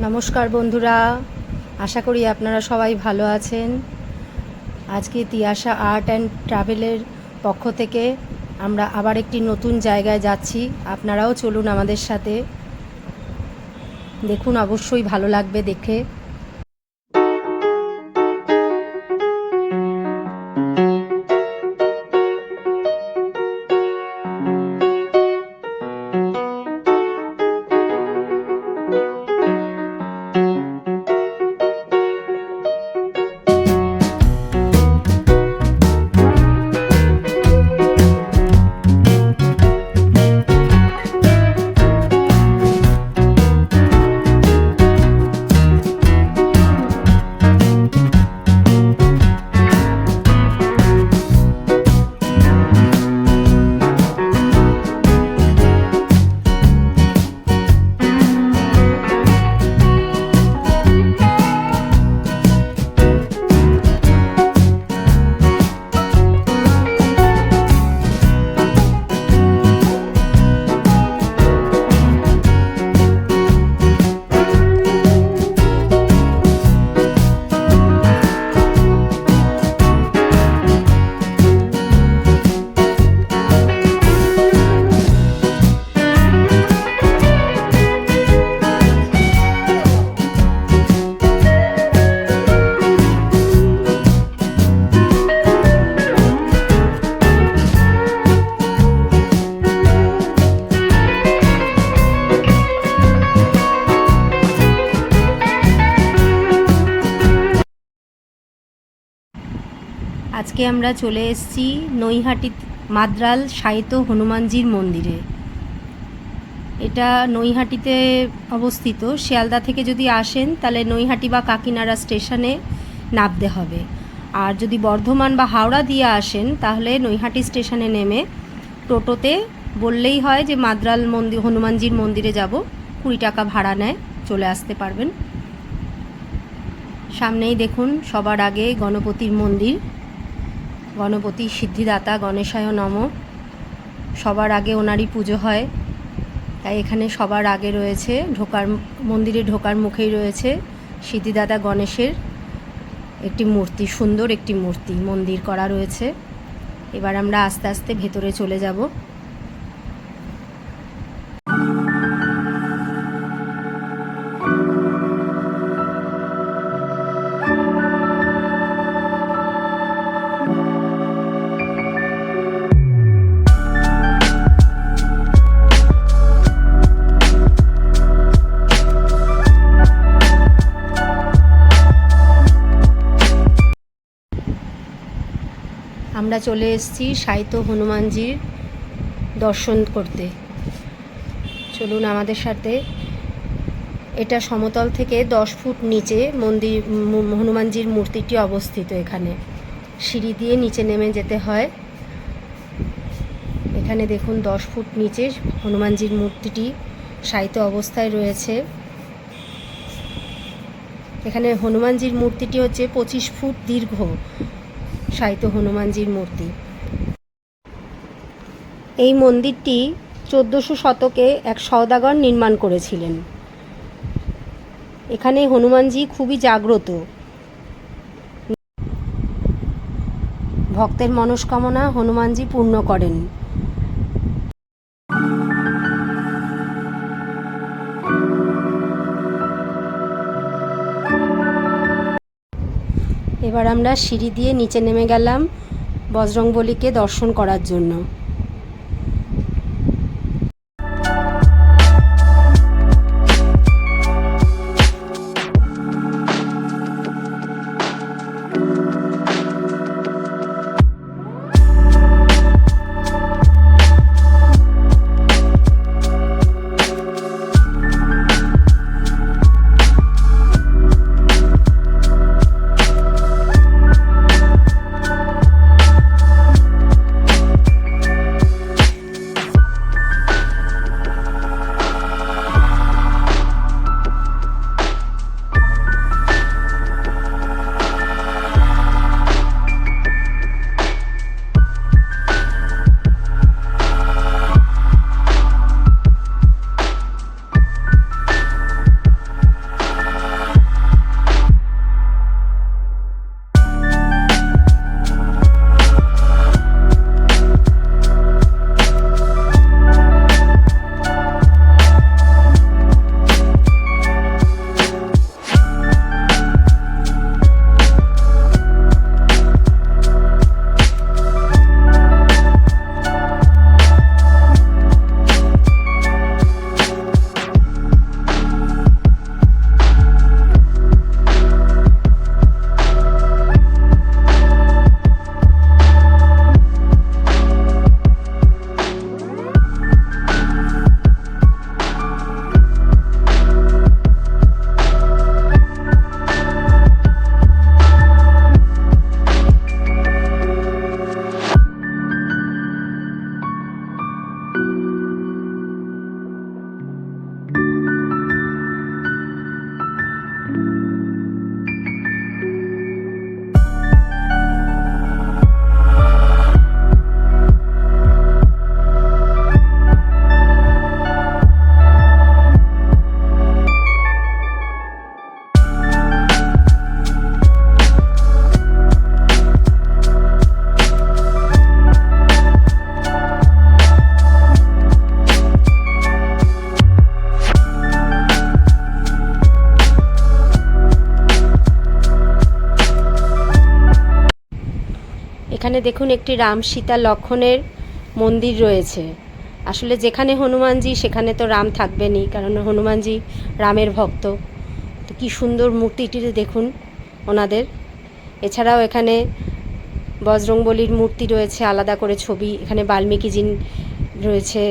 নমস্কার বন্ধুরা, আশা করি আপনারা সবাই ভালো আছেন। আজকে তিয়াশা আর্ট অ্যান্ড ট্রাভেলের পক্ষ থেকে আমরা আবার একটি নতুন জায়গায় যাচ্ছি। আপনারাও চলুন আমাদের সাথে, দেখুন, অবশ্যই ভালো লাগবে দেখে। আজকে আমরা চলে এসেছি নৈহাটি মাদ্রাল সাহিত্য হনুমানজির মন্দিরে। এটা নৈহাটিতে অবস্থিত। শিয়ালদা থেকে যদি আসেন তাহলে নৈহাটি বা কাকিনাড়া স্টেশনে নামতে হবে। আর যদি বর্ধমান বা হাওড়া দিয়ে আসেন তাহলে নৈহাটি স্টেশনে নেমে টোটোতে বললেই হয় যে মাদ্রাল মন্দির হনুমানজির মন্দিরে যাব, 20 টাকা ভাড়া নেয়, চলে আসতে পারবেন। সামনেই দেখুন সবার আগে গণপতির মন্দির। গণপতি সিদ্ধিদাতা গণেশায় নমঃ। সবার আগে ওনারই পুজো হয়, তাই এখানে সবার আগে রয়েছে, মন্দিরে ঢোকার মুখেই রয়েছে সিদ্ধিদাতা গণেশের একটি মূর্তি, সুন্দর একটি মূর্তি মন্দির করা রয়েছে। এবার আমরা আস্তে আস্তে ভেতরে চলে যাব। আমরা চলে এসেছি সাহিত্য হনুমানজির দর্শন করতে। চলুন আমাদের সাথে। এটা সমতল থেকে 10 ফুট নিচে হনুমানজির মূর্তিটি অবস্থিত। এখানে সিঁড়ি দিয়ে নিচে নেমে যেতে হয়। এখানে দেখুন 10 ফুট নিচে হনুমানজির মূর্তিটি সাহিত্য অবস্থায় রয়েছে। এখানে হনুমানজির মূর্তিটি হচ্ছে 25 ফুট দীর্ঘ সাহিত্য হনুমানজির মূর্তি। এই মন্দিরটি 1400 শতকে এক সওদাগর নির্মাণ করেছিলেন। এখানে হনুমানজি খুবই জাগ্রত। ভক্তের মনস্কামনা হনুমানজি পূর্ণ করেন। এবার আমরা সিঁড়ি দিয়ে নিচে নেমে গেলাম বজরংবলীকে দর্শন করার জন্য। এখানে দেখুন একটি রাম সীতা লক্ষণের মন্দির রয়েছে। আসলে যেখানে হনুমানজি সেখানে তো রাম থাকবেনই, কারণ হনুমানজি রামের ভক্ত। তো কী সুন্দর মূর্তিটি দেখুন ওনাদের। এছাড়াও এখানে বজরংবলীর মূর্তি রয়েছে, আলাদা করে ছবি। এখানে বাল্মীকিজি রয়েছে।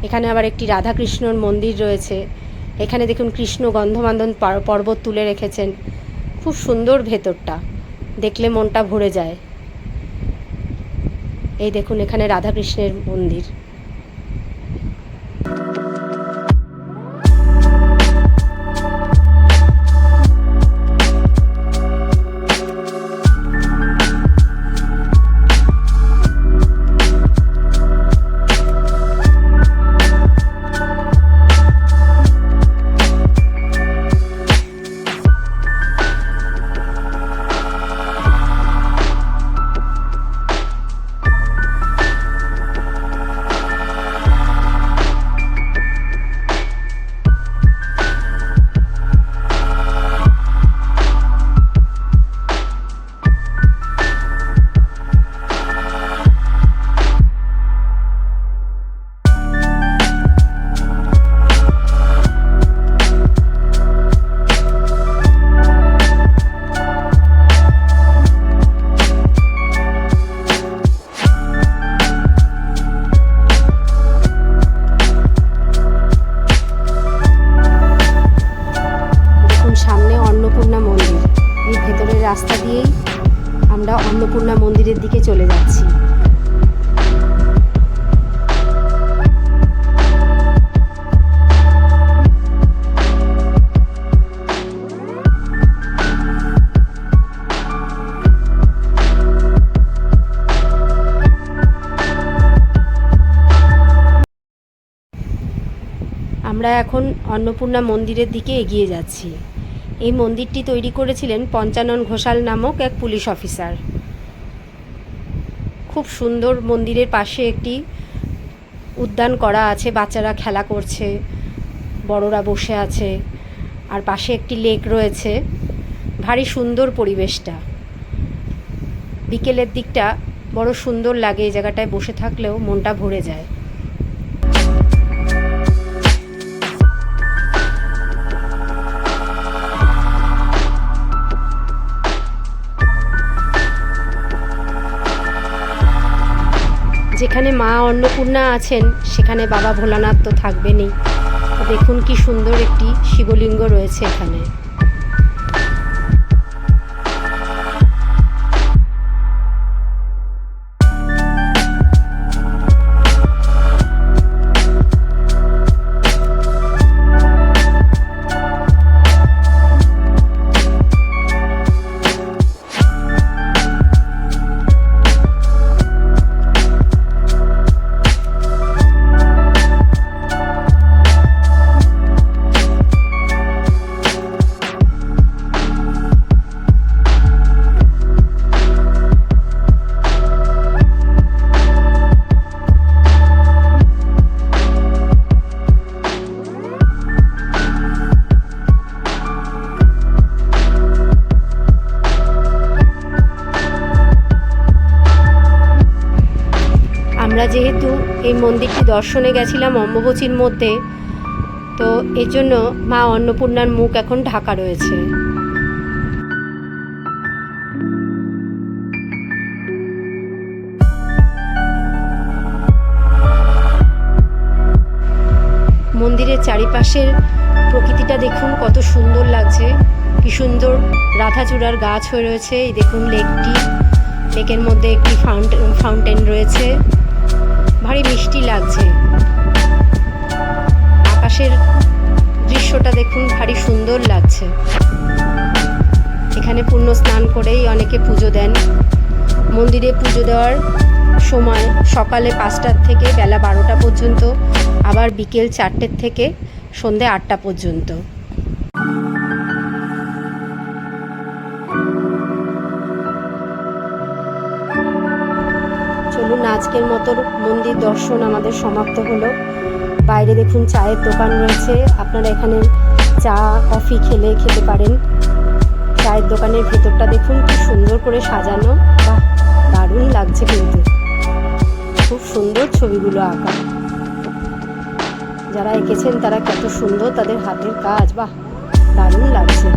এখানে আবার একটি রাধাকৃষ্ণর মন্দির রয়েছে। এখানে দেখুন কৃষ্ণ গন্ধমাদন পর্বত তুলে রেখেছেন। খুব সুন্দর ভেতরটা, দেখলে মনটা ভরে যায়। এই দেখুন এখানে রাধাকৃষ্ণের মন্দির। রাস্তা দিয়েই আমরা অন্নপূর্ণা মন্দিরের দিকে চলে যাচ্ছি। আমরা এখন অন্নপূর্ণা মন্দিরের দিকে এগিয়ে যাচ্ছি। এই মন্দিরটি তৈরি করেছিলেন পঞ্চানন ঘোষাল নামক এক পুলিশ অফিসার। খুব সুন্দর। মন্দিরের পাশে একটি উদ্যান করা আছে, বাচ্চারা খেলা করছে, বড়রা বসে আছে, আর পাশে একটি লেক রয়েছে। ভারী সুন্দর পরিবেশটা। বিকেলের দিকটা বড় সুন্দর লাগে। এই জায়গাটায় বসে থাকলেও মনটা ভরে যায়। যেখানে মা অন্নপূর্ণা আছেন সেখানে বাবা ভোলানাথ তো থাকবেনই। দেখুন কি সুন্দর একটি শিবলিঙ্গ রয়েছে এখানে। আমরা যেহেতু এই মন্দিরটি দর্শনে গেছিলাম অম্বুবাচীর মধ্যে, তো এর জন্য মা অন্নপূর্ণার মুখ এখন ঢাকা রয়েছে। মন্দিরের চারিপাশের প্রকৃতিটা দেখুন কত সুন্দর লাগছে। কি সুন্দর রাধাচূড়ার গাছ হয়ে রয়েছে। এই দেখুন লেকটি, লেকের মধ্যে একটি ফাউন্টেন রয়েছে। ভারী মিষ্টি লাগছে। আকাশের দৃশ্যটা দেখুন, ভারী সুন্দর লাগছে। এখানে পুণ্য স্নান করেই অনেকে পুজো দেন। মন্দিরে পুজো দেওয়ার সময় সকালে 5টা থেকে বেলা 12টা পর্যন্ত, আবার বিকেল 4টের থেকে সন্ধে 8টা পর্যন্ত। চলুন, আজকের মতো মন্দির দর্শন আমাদের সমাপ্ত হলো। বাইরে দেখুন চায়ের দোকান রয়েছে, আপনারা এখানে চা কফি খেতে পারেন। চায়ের দোকানের ভেতরটা দেখুন কি সুন্দর করে সাজানো, বাহ দারুণ লাগছে, কিন্তু খুব সুন্দর ছবিগুলো আঁকা। যারা এঁকেছেন তারা কত সুন্দর, তাদের হাতের কাজ, বাহ দারুণ লাগছে।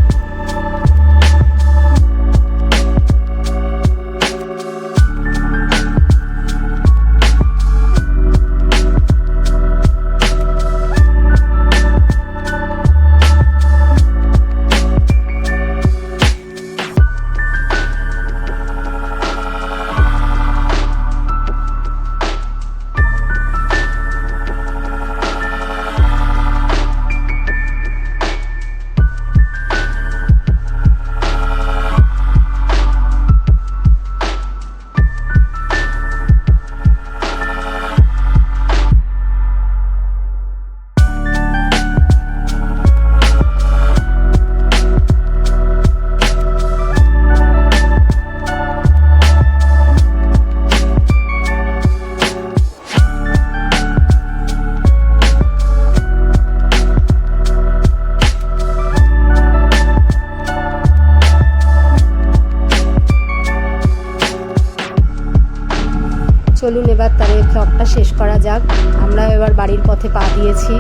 চলুন এবার তাহলে ব্লগটা শেষ করা যাক। আমরাও এবার বাড়ির পথে পা দিয়েছি,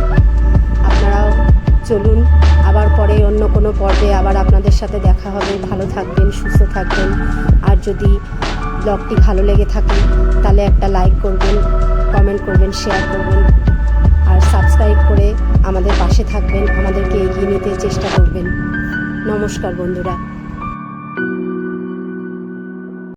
আপনারাও চলুন। আবার পরে অন্য কোনো পর্বে আবার আপনাদের সাথে দেখা হবে। ভালো থাকবেন, সুস্থ থাকবেন। আর যদি ব্লগটি ভালো লেগে থাকে তাহলে একটা লাইক করবেন, কমেন্ট করবেন, শেয়ার করবেন, আর সাবস্ক্রাইব করে আমাদের পাশে থাকবেন, আমাদেরকে এগিয়ে নিতে চেষ্টা করবেন। নমস্কার বন্ধুরা।